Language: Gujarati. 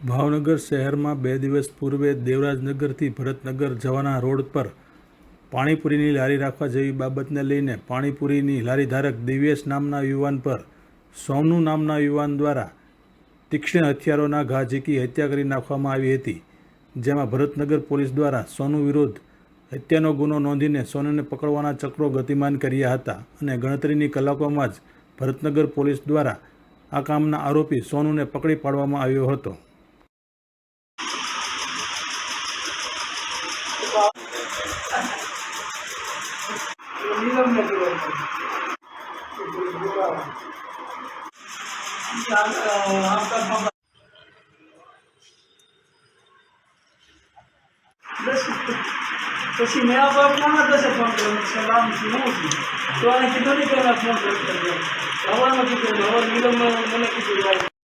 ભાવનગર શહેરમાં 2 દિવસ પૂર્વે દેવરાજનગરથી ભરતનગર જવાના રોડ પર પાણીપુરીની લારી રાખવા જેવી બાબતને લઈને પાણીપુરીની લારીધારક દિવ્યેશ નામના યુવાન પર સોનુ નામના યુવાન દ્વારા તીક્ષ્ણ હથિયારોના ઘા ઝીકી હત્યા કરી નાખવામાં આવી હતી, જેમાં ભરતનગર પોલીસ દ્વારા સોનુ વિરુદ્ધ હત્યાનો ગુનો નોંધીને સોનુને પકડવાના ચક્રો ગતિમાન કર્યા હતા અને ગણતરીની કલાકોમાં જ ભરતનગર પોલીસ દ્વારા આ કામના આરોપી સોનુને પકડી પાડવામાં આવ્યો હતો। પછી મેં આપણા 10 ફોન કર્યો સલામ શું તો આને કીધું નહીં કે ફોન કર્યો હવામાં કીધું હવે નિલમ મને કીધું